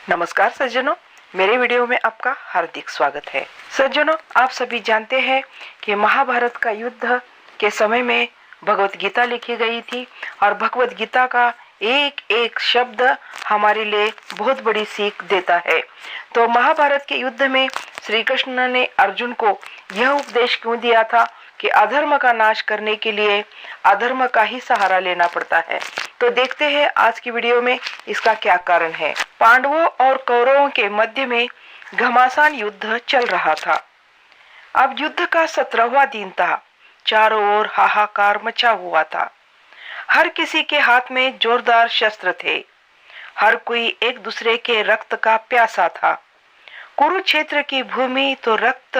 नमस्कार सज्जनों, मेरे वीडियो में आपका हार्दिक स्वागत है। सज्जनों, आप सभी जानते हैं कि महाभारत का युद्ध के समय में भगवत गीता लिखी गई थी और भगवत गीता का एक एक शब्द हमारे लिए बहुत बड़ी सीख देता है। तो महाभारत के युद्ध में श्री कृष्ण ने अर्जुन को यह उपदेश क्यों दिया था कि अधर्म का नाश करने के लिए अधर्म का ही सहारा लेना पड़ता है। तो देखते हैं आज की वीडियो में इसका क्या कारण है। पांडवों और कौरवों के मध्य में घमासान युद्ध चल रहा था। अब युद्ध का 17वां दिन था। चारों ओर हाहाकार मचा हुआ था। हर किसी के हाथ में जोरदार शस्त्र थे। हर कोई एक दूसरे के रक्त का प्यासा था। कुरुक्षेत्र की भूमि तो रक्त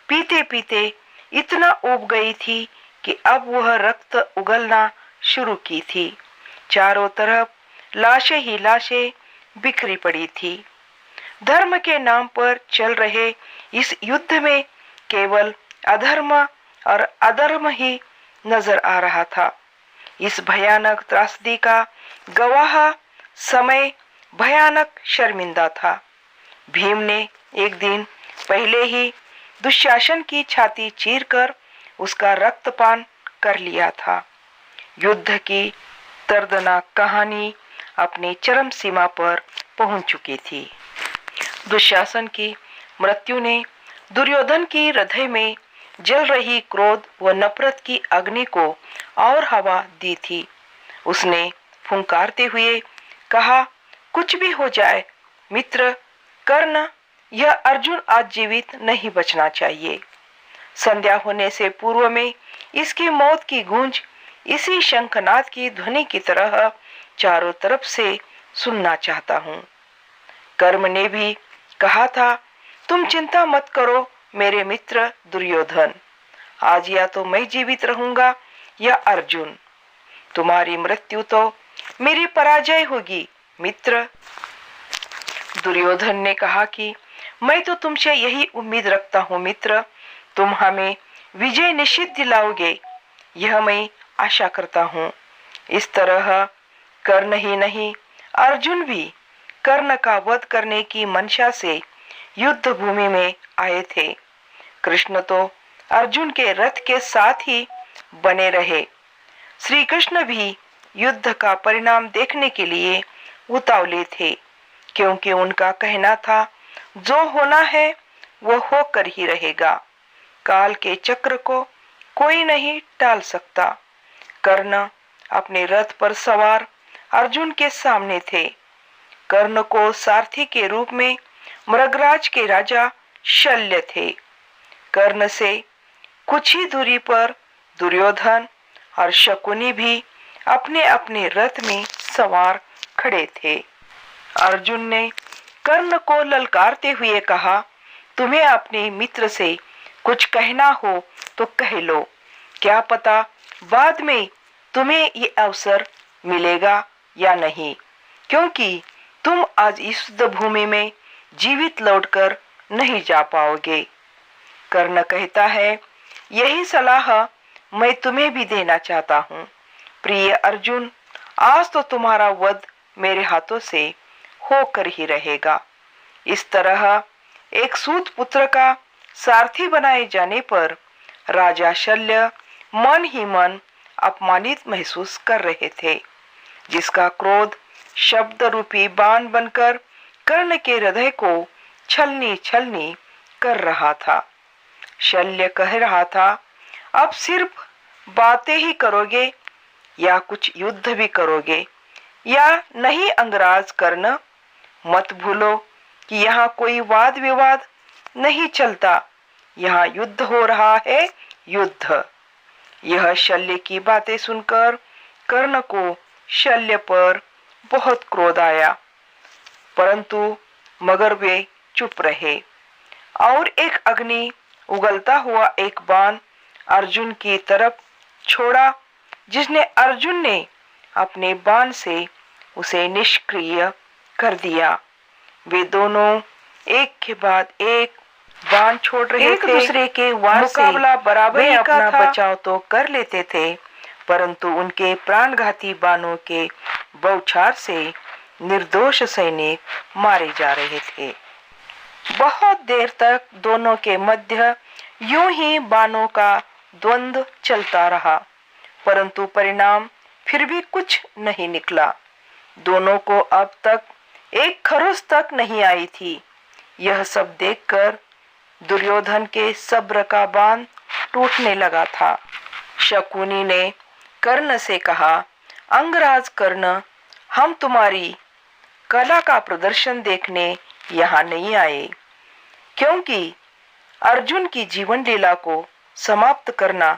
पीते पीते इतना उब गई थी कि अब वह रक्त उगलना शुरू की थी। चारों तरफ लाशें ही लाशें बिखरी पड़ी थी। धर्म के नाम पर चल रहे इस युद्ध में केवल अधर्म और अधर्म ही नजर आ रहा था। इस भयानक त्रासदी का गवाह समय भयानक शर्मिंदा था। भीम ने एक दिन पहले ही दुशासन की छाती चीरकर उसका रक्तपान कर लिया था। युद्ध की दर्दनाक कहानी अपनी चरम सीमा पर पहुंच चुकी थी। दुशासन की मृत्यु ने दुर्योधन की हृदय में जल रही क्रोध व नफरत की अग्नि को और हवा दी थी। उसने फुंकारते हुए कहा, कुछ भी हो जाए मित्र कर्ण, यह अर्जुन आज जीवित नहीं बचना चाहिए। संध्या होने से पूर्व में इसकी मौत की गूंज इसी शंखनाद की ध्वनि की तरह चारों तरफ से सुनना चाहता हूँ। कर्म ने भी कहा था, तुम चिंता मत करो मेरे मित्र दुर्योधन, आज या तो मैं जीवित रहूंगा या अर्जुन। तुम्हारी मृत्यु तो मेरी पराजय होगी मित्र। दुर्योधन ने कहा कि मैं तो तुमसे यही उम्मीद रखता हूँ मित्र, तुम हमें विजय निश्चित दिलाओगे, यह मैं आशा करता हूँ। इस तरह कर्ण ही नहीं अर्जुन भी कर्ण का वध करने की मंशा से युद्ध भूमि में आए थे। कृष्ण तो अर्जुन के रथ के साथ ही बने रहे। श्री कृष्ण भी युद्ध का परिणाम देखने के लिए उतावले थे, क्योंकि उनका कहना था जो होना है वो होकर ही रहेगा। काल के चक्र को कोई नहीं टाल सकता। कर्ण अपने रथ पर सवार अर्जुन के सामने थे। कर्ण को सारथी के रूप में मृगराज के राजा शल्य थे। कर्ण से कुछ ही दूरी पर दुर्योधन और शकुनी भी अपने अपने रथ में सवार खड़े थे। अर्जुन ने कर्ण को ललकारते हुए कहा, तुम्हें अपने मित्र से कुछ कहना हो तो कह लो, क्या पता बाद में तुम्हें ये अवसर मिलेगा या नहीं, क्योंकि तुम आज इस युद्ध भूमि में जीवित लौटकर नहीं जा पाओगे। कर्ण कहता है, यही सलाह मैं तुम्हें भी देना चाहता हूँ। प्रिय अर्जुन, आज तो तुम्हारा वध मेरे हाथों से होकर ही रहेगा। इस तरह एक सूत पुत्र का सारथी बनाए जाने पर राजा शल्य मन ही मन अपमानित महसूस कर रहे थे, जिसका क्रोध शब्द रूपी बाण बनकर कर्ण के हृदय को छलनी छलनी कर रहा था। शल्य कह रहा था, अब सिर्फ बातें ही करोगे या कुछ युद्ध भी करोगे या नहीं अंगराज कर्ण? मत भूलो कि यहाँ कोई वाद विवाद नहीं चलता, यहाँ युद्ध हो रहा है, युद्ध। यह शल्य की बातें सुनकर कर्ण को शल्य पर बहुत क्रोध आया, परंतु मगर वे चुप रहे। और एक अग्नि उगलता हुआ एक बाण अर्जुन की तरफ छोड़ा, जिसने अर्जुन ने अपने बाण से उसे निष्क्रिय कर दिया। वे दोनों एक के बाद एक बाण छोड़ रहे थे। दूसरे के वार से मुकाबला बराबर अपना बचाव तो कर लेते थे, परंतु उनके प्राणघाती बाणों के बौछार से निर्दोष सैनिक मारे जा रहे थे। बहुत देर तक दोनों के मध्य यूं ही बाणों का द्वंद्व चलता रहा, परंतु परिणाम फिर भी कुछ नहीं निकला। दोनों को अब तक एक खरोच तक नहीं आई थी। यह सब देखकर दुर्योधन के सब्र का बांध टूटने लगा था। शकुनी ने कर्ण से कहा, अंगराज कर्ण, हम तुम्हारी कला का प्रदर्शन देखने यहाँ नहीं आए, क्योंकि अर्जुन की जीवन लीला को समाप्त करना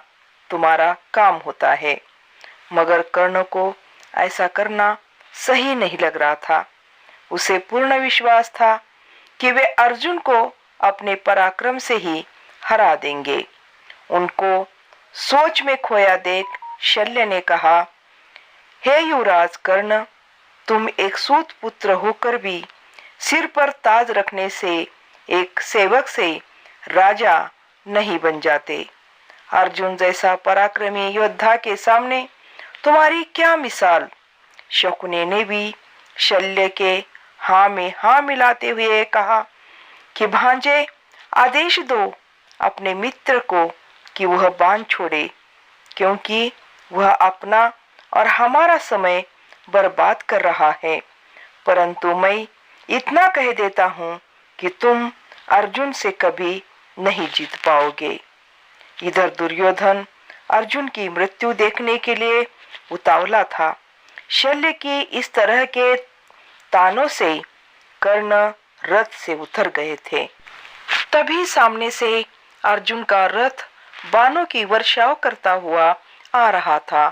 तुम्हारा काम होता है। मगर कर्ण को ऐसा करना सही नहीं लग रहा था। उसे पूर्ण विश्वास था कि वे अर्जुन को अपने पराक्रम से ही हरा देंगे। उनको सोच में खोया देख शल्य ने कहा, हे युवराज कर्ण, तुम एक सूत पुत्र होकर भी सिर पर ताज रखने से एक सेवक से राजा नहीं बन जाते। अर्जुन जैसा पराक्रमी योद्धा के सामने तुम्हारी क्या मिसाल। शकुनी ने भी शल्य के हाँ में हाँ मिलाते हुए कहा कि भांजे, आदेश दो अपने मित्र को कि वह बाण छोड़े, क्योंकि वह अपना और हमारा समय बर्बाद कर रहा है। परंतु मैं इतना कह देता हूँ कि तुम अर्जुन से कभी नहीं जीत पाओगे। इधर दुर्योधन अर्जुन की मृत्यु देखने के लिए उतावला था। शल्य की इस तरह के तानों से कर्ण रथ से उतर गए थे। तभी सामने से अर्जुन का रथ बाणों की वर्षाव करता हुआ आ रहा था।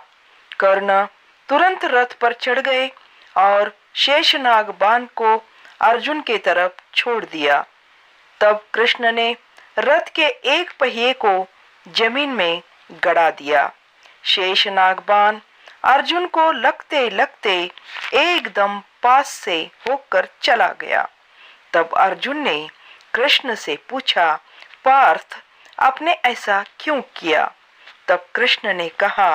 कर्ण तुरंत रथ पर चढ़ गए और शेषनाग बाण को अर्जुन के तरफ छोड़ दिया। तब कृष्ण ने रथ के एक पहिए को जमीन में गड़ा दिया। शेषनाग बाण अर्जुन को लगते लगते एकदम पास से होकर चला गया। तब अर्जुन ने कृष्ण से पूछा, पार्थ, आपने ऐसा क्यों किया? तब कृष्ण ने कहा,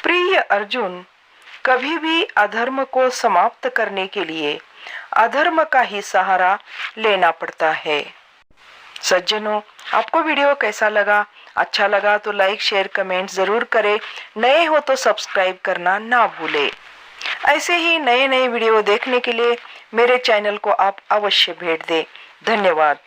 प्रिय अर्जुन, कभी भी अधर्म को समाप्त करने के लिए अधर्म का ही सहारा लेना पड़ता है। सज्जनों, आपको वीडियो कैसा लगा? अच्छा लगा तो लाइक, शेयर, कमेंट जरूर करें। नए हो तो सब्सक्राइब करना ना भूलें। ऐसे ही नए नए वीडियो देखने के लिए मेरे चैनल को आप अवश्य भेंट दें। धन्यवाद।